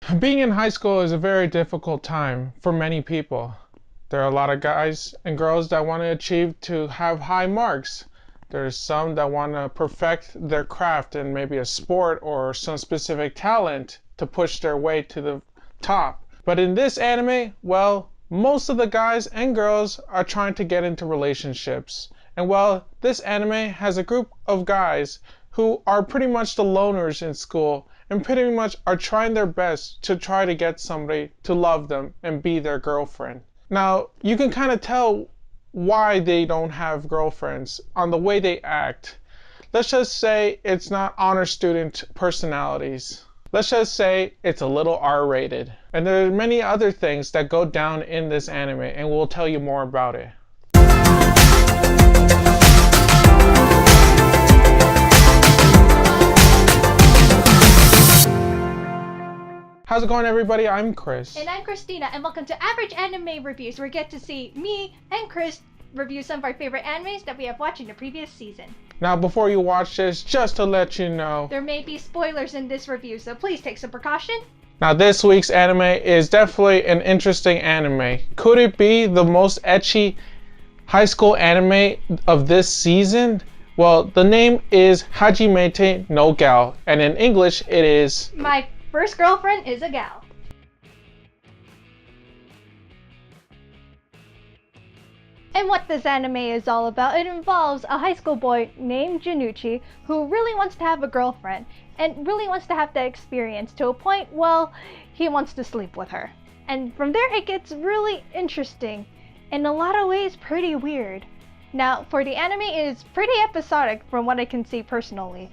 Being in high school is a very difficult time for many people. There are a lot of guys and girls that want to achieve to have high marks. There's some that want to perfect their craft in maybe a sport or some specific talent to push their way to the top. But in this anime, well, most of the guys and girls are trying to get into relationships. And well, this anime has a group of guys who are pretty much the loners in school and pretty much are trying their best to try to get somebody to love them and be their girlfriend. Now, you can kind of tell why they don't have girlfriends on the way they act. Let's just say it's not honor student personalities. Let's just say it's a little R-rated. And there are many other things that go down in this anime, and we'll tell you more about it. How's it going, everybody? I'm Chris. And I'm Christina, and welcome to Average Anime Reviews, where you get to see me and Chris review some of our favorite animes that we have watched in the previous season. Now, before you watch this, just to let you know, there may be spoilers in this review, so please take some precaution. Now, this week's anime is definitely an interesting anime. Could it be the most ecchi high school anime of this season? Well, the name is Hajimete no Gal, and in English it is My First Girlfriend is a Gal. And what this anime is all about, it involves a high school boy named Junichi who really wants to have a girlfriend and really wants to have that experience to a point, well, he wants to sleep with her. And from there it gets really interesting, in a lot of ways pretty weird. Now, for the anime, it is pretty episodic from what I can see personally.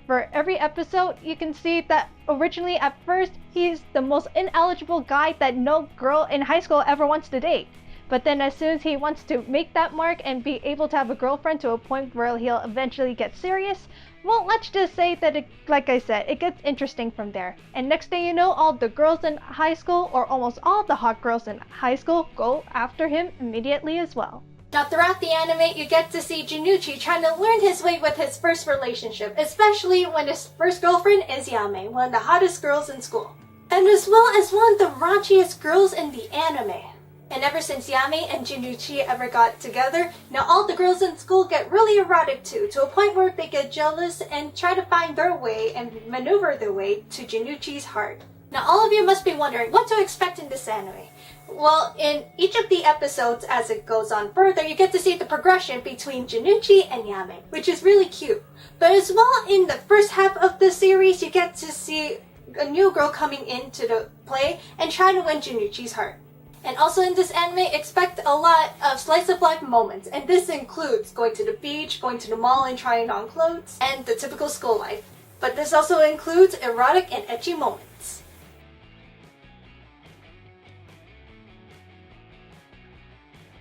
For every episode, you can see that originally at first, he's the most ineligible guy that no girl in high school ever wants to date. But then as soon as he wants to make that mark and be able to have a girlfriend to a point where he'll eventually get serious, well, let's just say that, like I said, it gets interesting from there. And next thing you know, all the girls in high school, or almost all the hot girls in high school, go after him immediately as well. Now, throughout the anime, you get to see Junichi trying to learn his way with his first relationship, especially when his first girlfriend is Yame, one of the hottest girls in school. And as well as one of the raunchiest girls in the anime. And ever since Yame and Junichi ever got together, now all the girls in school get really erotic too, to a point where they get jealous and try to find their way and maneuver their way to Junichi's heart. Now all of you must be wondering what to expect in this anime. Well, in each of the episodes as it goes on further, you get to see the progression between Junichi and Yame, which is really cute. But as well, in the first half of the series, you get to see a new girl coming into the play and trying to win Junichi's heart. And also in this anime, expect a lot of slice of life moments, and this includes going to the beach, going to the mall and trying on clothes, and the typical school life. But this also includes erotic and ecchi moments.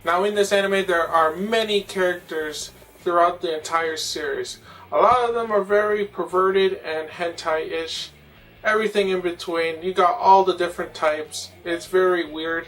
Now, in this anime, there are many characters throughout the entire series. A lot of them are very perverted and hentai-ish. Everything in between. You got all the different types. It's very weird.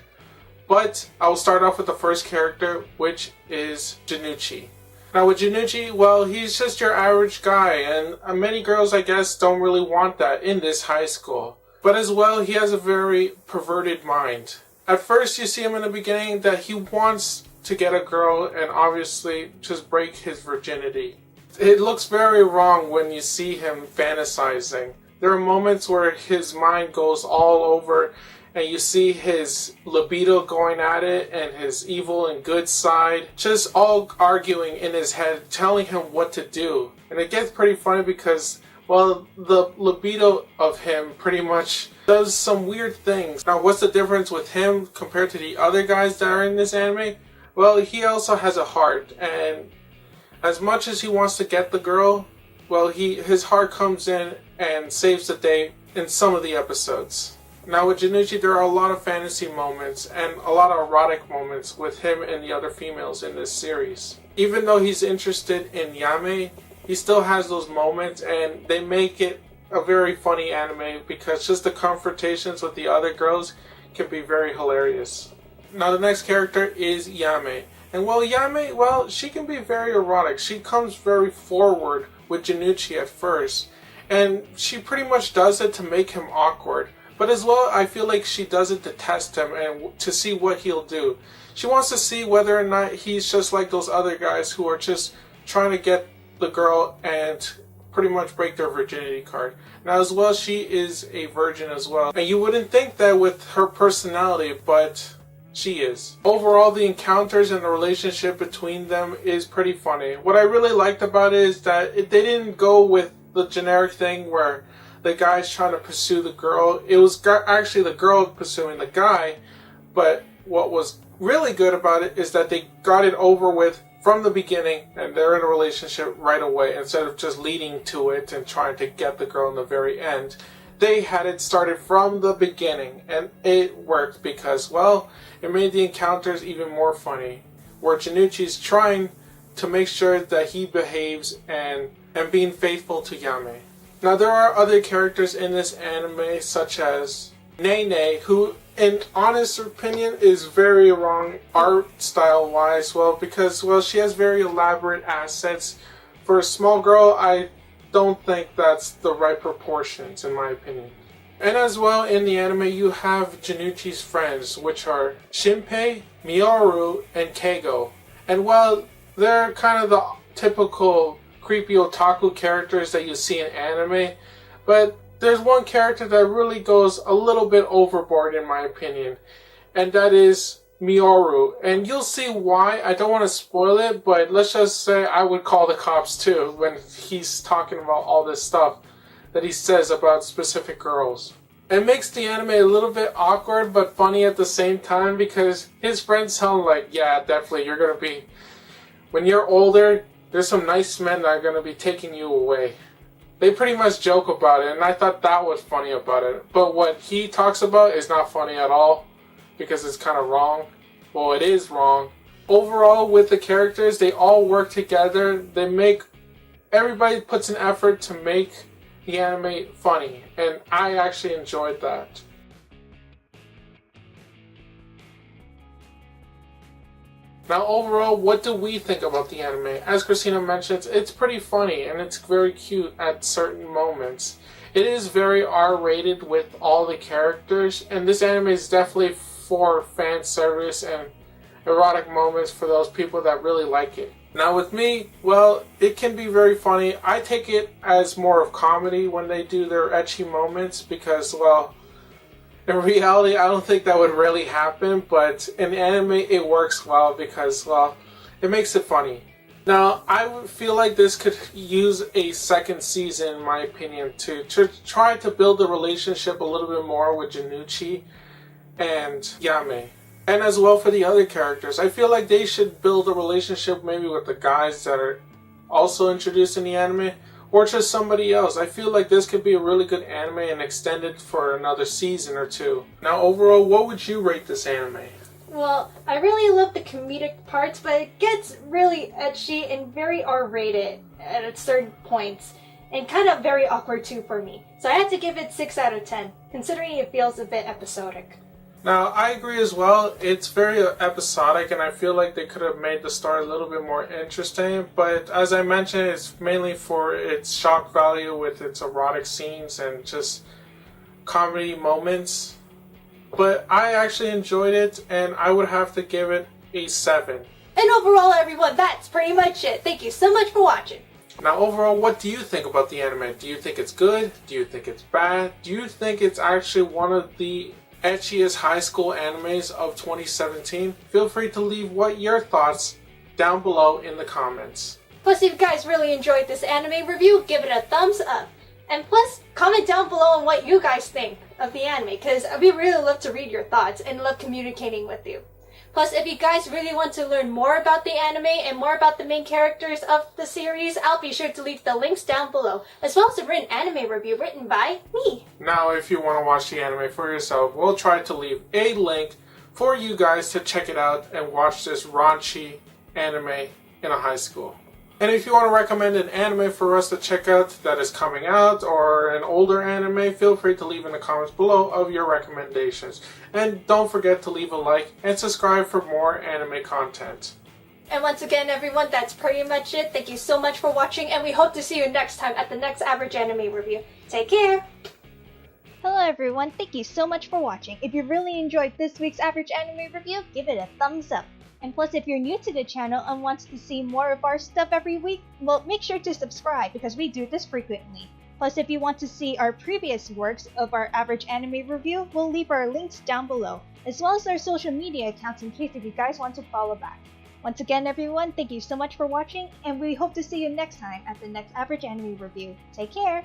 But I will start off with the first character, which is Junichi. Now with Junichi, well, he's just your average guy, and many girls, I guess, don't really want that in this high school. But as well, he has a very perverted mind. At first, you see him in the beginning that he wants to get a girl and obviously just break his virginity. It looks very wrong when you see him fantasizing. There are moments where his mind goes all over and you see his libido going at it and his evil and good side just all arguing in his head, telling him what to do. And it gets pretty funny because, well, the libido of him pretty much does some weird things. Now, what's the difference with him compared to the other guys that are in this anime? Well, he also has a heart, and as much as he wants to get the girl, well, his heart comes in and saves the day in some of the episodes. Now with Junichi, there are a lot of fantasy moments and a lot of erotic moments with him and the other females in this series. Even though he's interested in Yame, he still has those moments, and they make it a very funny anime because just the confrontations with the other girls can be very hilarious. Now the next character is Yame. And well, Yame, well, she can be very erotic. She comes very forward with Junichi at first. And she pretty much does it to make him awkward. But as well, I feel like she does it to test him and to see what he'll do. She wants to see whether or not he's just like those other guys who are just trying to get the girl and pretty much break their virginity card. Now as well, she is a virgin as well. And you wouldn't think that with her personality, but she is. Overall, the encounters and the relationship between them is pretty funny. What I really liked about it is that they didn't go with the generic thing where the guy's trying to pursue the girl. It was actually the girl pursuing the guy, but what was really good about it is that they got it over with from the beginning and they're in a relationship right away instead of just leading to it and trying to get the girl in the very end. They had it started from the beginning and it worked because, well, it made the encounters even more funny, where Janucci's trying to make sure that he behaves and being faithful to Yame. Now there are other characters in this anime such as Nene, who in honest opinion is very wrong art style wise, because she has very elaborate assets. For a small girl, I don't think that's the right proportions in my opinion. And as well in the anime you have Janucci's friends, which are Shinpei, Miyoru, and Keigo. And while they're kind of the typical creepy otaku characters that you see in anime, but there's one character that really goes a little bit overboard in my opinion, and that is Miyoru. And you'll see why. I don't want to spoil it, but let's just say I would call the cops too when he's talking about all this stuff that he says about specific girls. It makes the anime a little bit awkward but funny at the same time because his friends tell him like, yeah, definitely you're going to be, when you're older, there's some nice men that are going to be taking you away. They pretty much joke about it, and I thought that was funny about it. But what he talks about is not funny at all, because it's kind of wrong. Well, it is wrong. Overall, with the characters, they all work together. Everybody puts an effort to make the anime funny, and I actually enjoyed that. Now overall, what do we think about the anime? As Christina mentions, it's pretty funny and it's very cute at certain moments. It is very R-rated with all the characters, and this anime is definitely for fan service and erotic moments for those people that really like it. Now with me, well, it can be very funny. I take it as more of comedy when they do their ecchi moments because, well, in reality, I don't think that would really happen, but in anime it works well because, well, it makes it funny. Now, I would feel like this could use a second season, in my opinion, to try to build the relationship a little bit more with Janucci and Yame. And as well for the other characters. I feel like they should build a relationship maybe with the guys that are also introduced in the anime, or just somebody else. I feel like this could be a really good anime and extend it for another season or two. Now overall, what would you rate this anime? Well, I really love the comedic parts, but it gets really ecchi and very R-rated at certain points, and kind of very awkward too for me. So I had to give it 6 out of 10, considering it feels a bit episodic. Now, I agree as well. It's very episodic, and I feel like they could have made the story a little bit more interesting. But as I mentioned, it's mainly for its shock value with its erotic scenes and just comedy moments. But I actually enjoyed it, and I would have to give it a 7. And overall, everyone, that's pretty much it. Thank you so much for watching. Now, overall, what do you think about the anime? Do you think it's good? Do you think it's bad? Do you think it's actually one of the ecchiest high school animes of 2017? Feel free to leave what your thoughts down below in the comments. Plus, if you guys really enjoyed this anime review, give it a thumbs up. And plus, comment down below on what you guys think of the anime, because we really love to read your thoughts and love communicating with you. Plus, if you guys really want to learn more about the anime and more about the main characters of the series, I'll be sure to leave the links down below, as well as a written anime review written by me. Now, if you want to watch the anime for yourself, we'll try to leave a link for you guys to check it out and watch this raunchy anime in a high school. And if you want to recommend an anime for us to check out that is coming out, or an older anime, feel free to leave in the comments below of your recommendations. And don't forget to leave a like and subscribe for more anime content. And once again, everyone, that's pretty much it. Thank you so much for watching, and we hope to see you next time at the next Average Anime Review. Take care! Hello everyone, thank you so much for watching. If you really enjoyed this week's average anime review, give it a thumbs up. And plus, if you're new to the channel and wants to see more of our stuff every week, well, make sure to subscribe because we do this frequently. Plus, if you want to see our previous works of our average anime review, we'll leave our links down below, as well as our social media accounts in case if you guys want to follow back. Once again everyone, thank you so much for watching, and we hope to see you next time at the next average anime review. Take care!